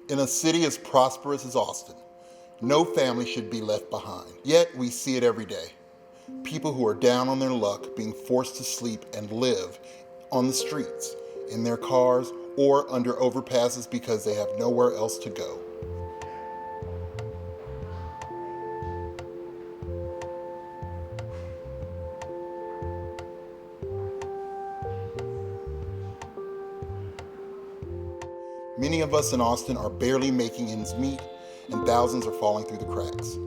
In a city as prosperous as Austin, no family should be left behind. Yet we see it every day. People who are down on their luck being forced to sleep and live on the streets, in their cars, or under overpasses because they have nowhere else to go. Many of us in Austin are barely making ends meet, and thousands are falling through the cracks.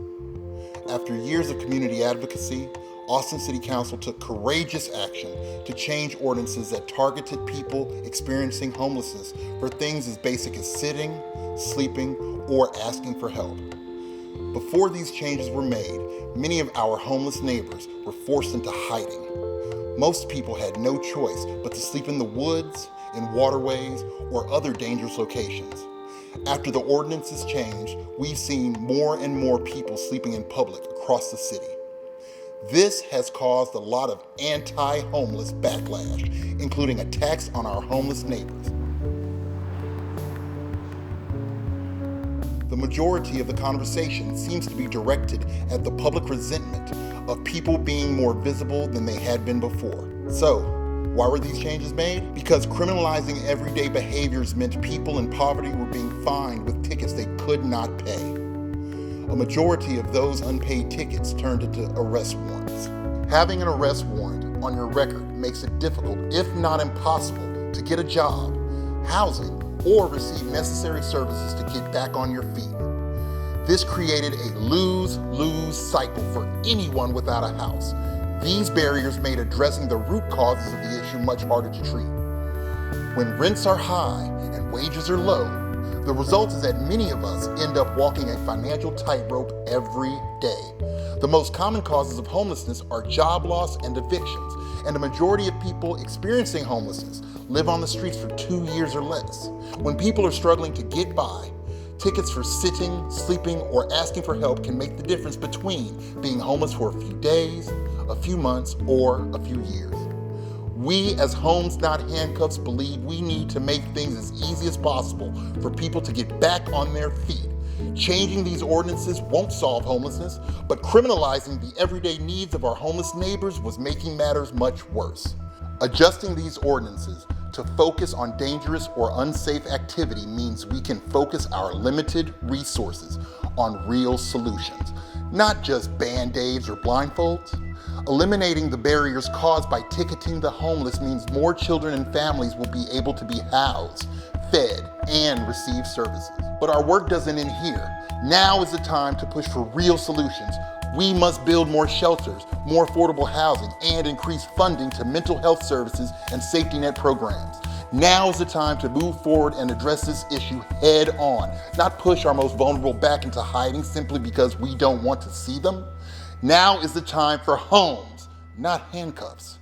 After years of community advocacy, Austin City Council took courageous action to change ordinances that targeted people experiencing homelessness for things as basic as sitting, sleeping, or asking for help. Before these changes were made, many of our homeless neighbors were forced into hiding. Most people had no choice but to sleep in the woods, in waterways, or other dangerous locations. After the ordinances changed, we've seen more and more people sleeping in public across the city. This has caused a lot of anti-homeless backlash, including attacks on our homeless neighbors. The majority of the conversation seems to be directed at the public resentment of people being more visible than they had been before. So, why were these changes made? Because criminalizing everyday behaviors meant people in poverty were being fined with tickets they could not pay. A majority of those unpaid tickets turned into arrest warrants. Having an arrest warrant on your record makes it difficult, if not impossible, to get a job, housing, or receive necessary services to get back on your feet. This created a lose-lose cycle for anyone without a house. These barriers made addressing the root causes of the issue much harder to treat. When rents are high and wages are low, the result is that many of us end up walking a financial tightrope every day. The most common causes of homelessness are job loss and evictions, and the majority of people experiencing homelessness live on the streets for 2 years or less. When people are struggling to get by, tickets for sitting, sleeping, or asking for help can make the difference between being homeless for a few days, a few months, or a few years. We as Homes Not Handcuffs believe we need to make things as easy as possible for people to get back on their feet. Changing these ordinances won't solve homelessness, but criminalizing the everyday needs of our homeless neighbors was making matters much worse. Adjusting these ordinances to focus on dangerous or unsafe activity means we can focus our limited resources on real solutions, not just band-aids or blindfolds. Eliminating the barriers caused by ticketing the homeless means more children and families will be able to be housed, fed, and receive services. But our work doesn't end here. Now is the time to push for real solutions. We must build more shelters, more affordable housing, and increase funding to mental health services and safety net programs. Now is the time to move forward and address this issue head on, not push our most vulnerable back into hiding simply because we don't want to see them. Now is the time for homes, not handcuffs.